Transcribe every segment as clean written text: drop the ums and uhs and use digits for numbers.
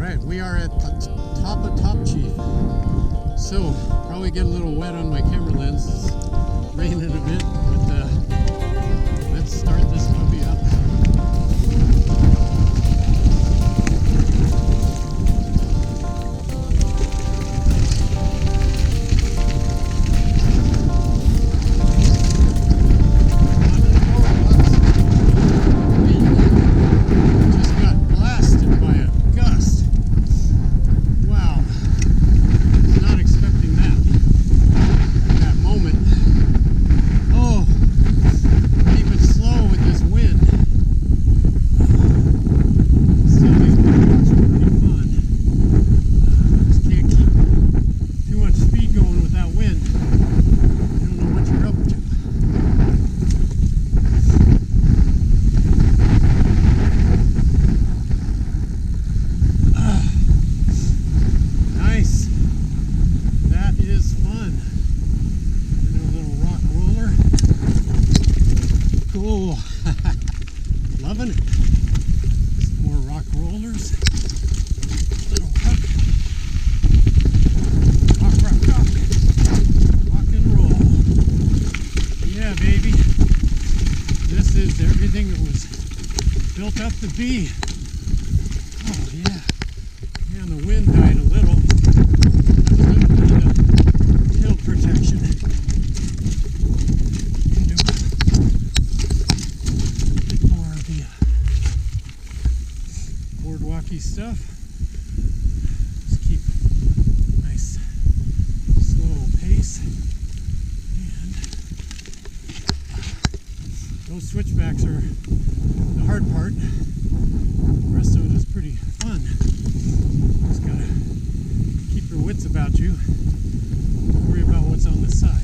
Alright, we are at the top of Top Chief. So, probably get a little wet on my camera lens. It's raining a bit, but let's start this puppy up. Loving it. Some more rock rollers. Little hook. Rock, rock, rock. Rock and roll. Yeah, baby. This is everything it was built up to be. Oh, yeah. Yeah, and the wind died a little. A little bit of hill protection. Boardwalky stuff. Just keep a nice slow pace. And those switchbacks are the hard part. The rest of it is pretty fun. Just gotta keep your wits about you. Don't worry about what's on the side.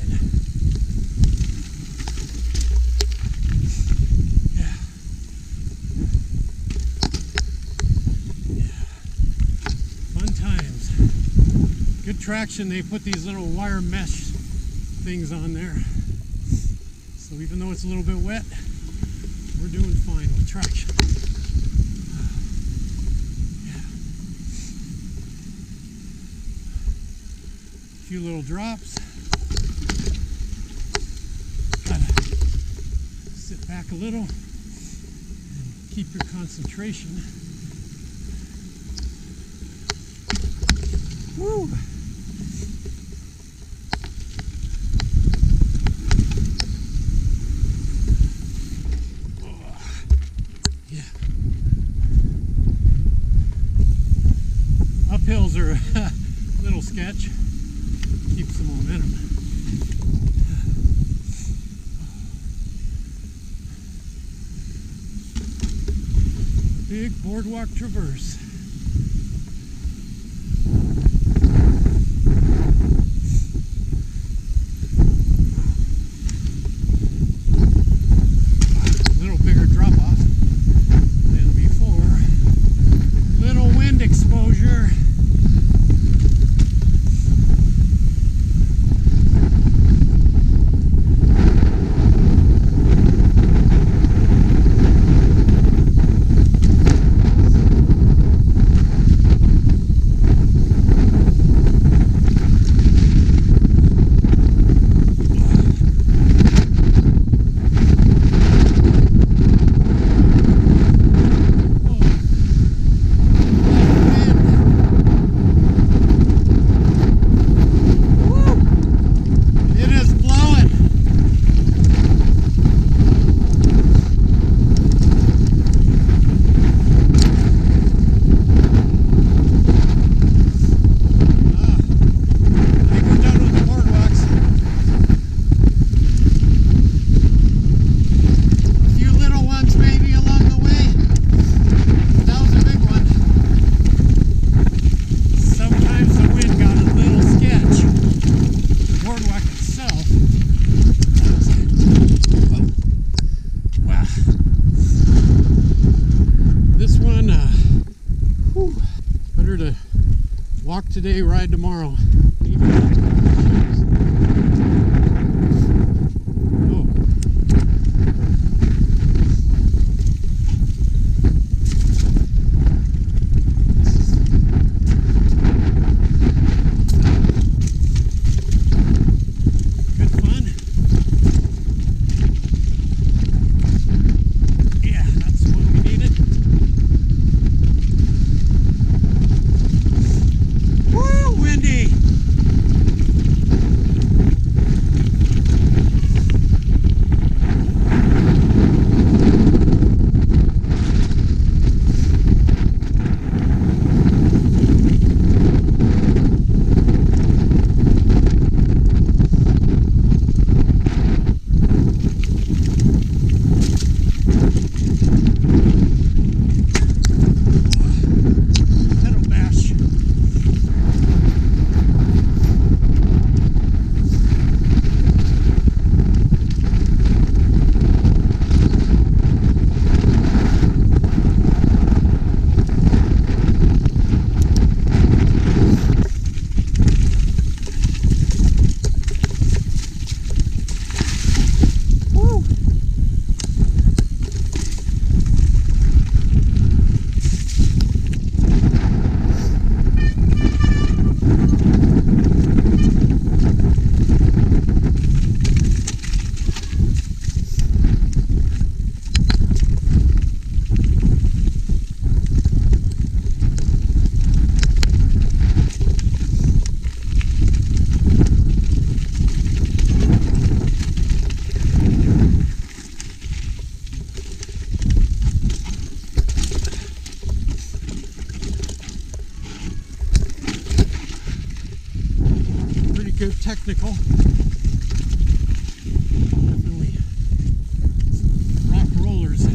Good traction. They put these little wire mesh things on there, so even though it's a little bit wet, we're doing fine with traction. Yeah. A few little drops. Gotta sit back a little and keep your concentration. Woo! Uphills are a little sketch. Keeps the momentum. Big boardwalk traverse. A little bigger drop off than before. Little wind exposure. Walk today, ride tomorrow. Oh. get technical. Definitely rock rollers.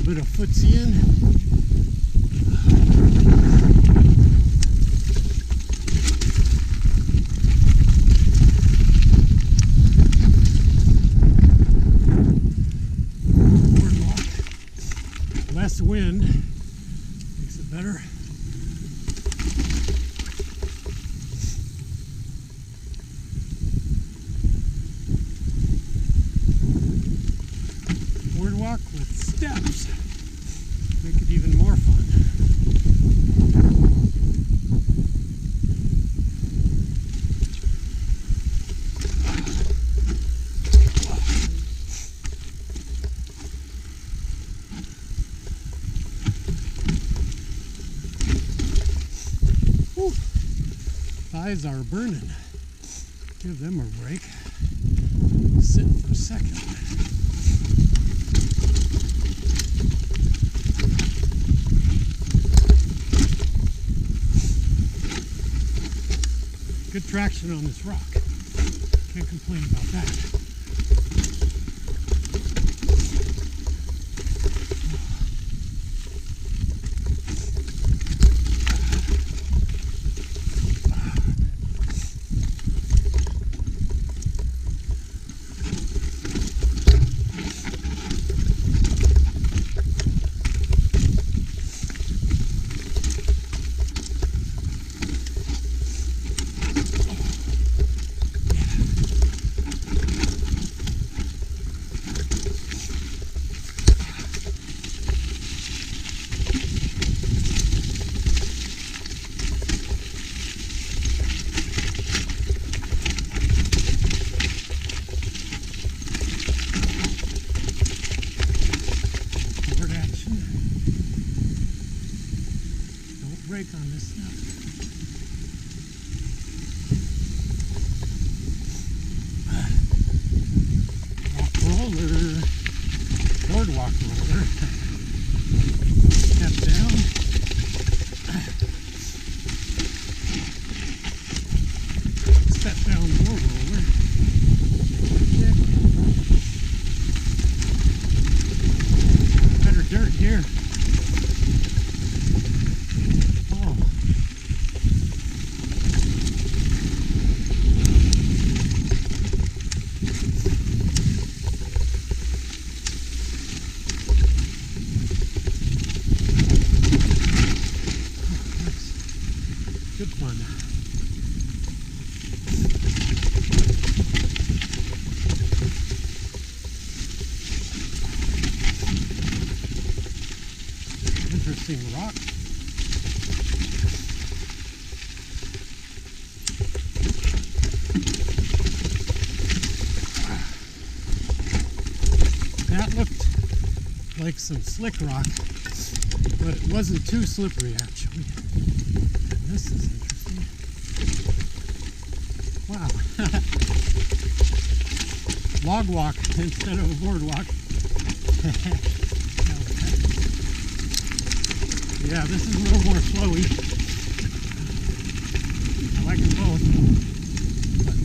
Bit of footsie in. Boardwalk. Less wind makes it better. Boardwalk with steps. Make it even more fun. Whew. Thighs are burning. Give them a break. Sit for a second. Good traction on this rock. Can't complain about that. Brake on this stuff. Rock roller, boardwalk roller. Step down. Step down more roller. Better dirt here. Good fun. Interesting rock. That looked like some slick rock, but it wasn't too slippery actually. This is interesting. Wow. Log walk instead of a boardwalk. Yeah, this is a little more flowy. I like them both. But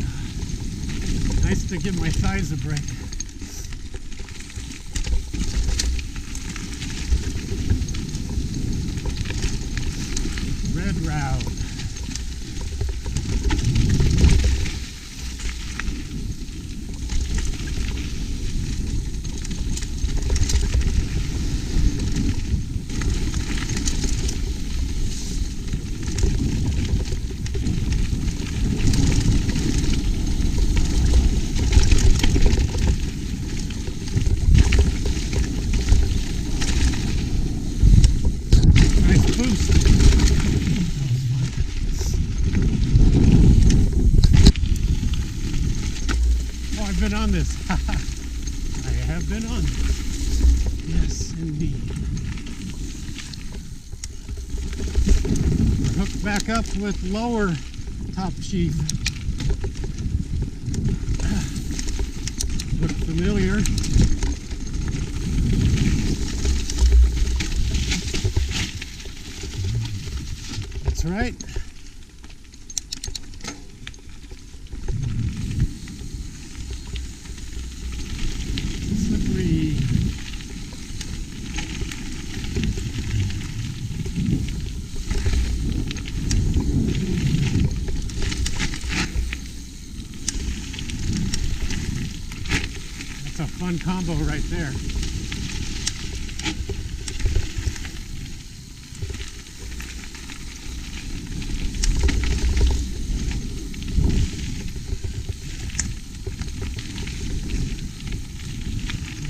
nice to give my thighs a break. Red route. Been on this. I have been on this. Yes, indeed. back up with lower top sheaf. Look familiar. That's right. Slippery. That's a fun combo right there.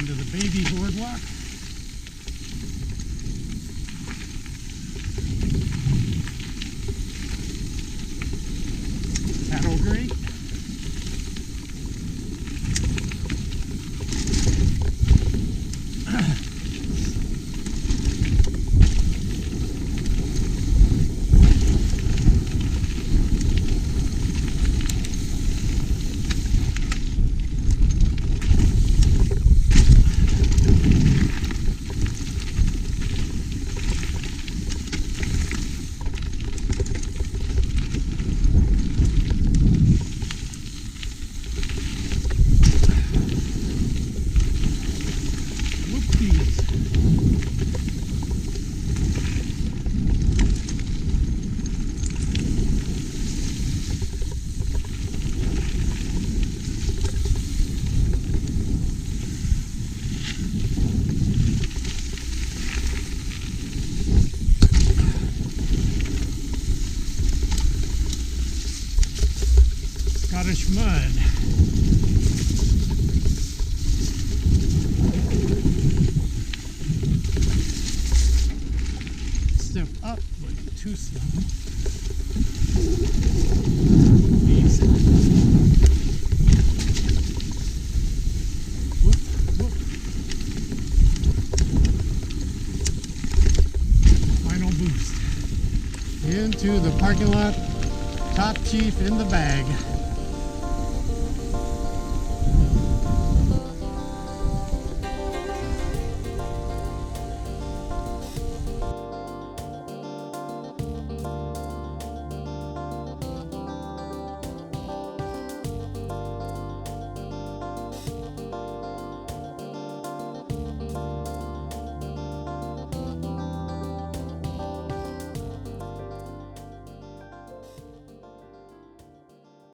Into the baby boardwalk. Paddle grate. Scottish mud. Step up, but too slow. Easy. Whoop, whoop. Final boost. Into the parking lot. Top sheaf in the bag.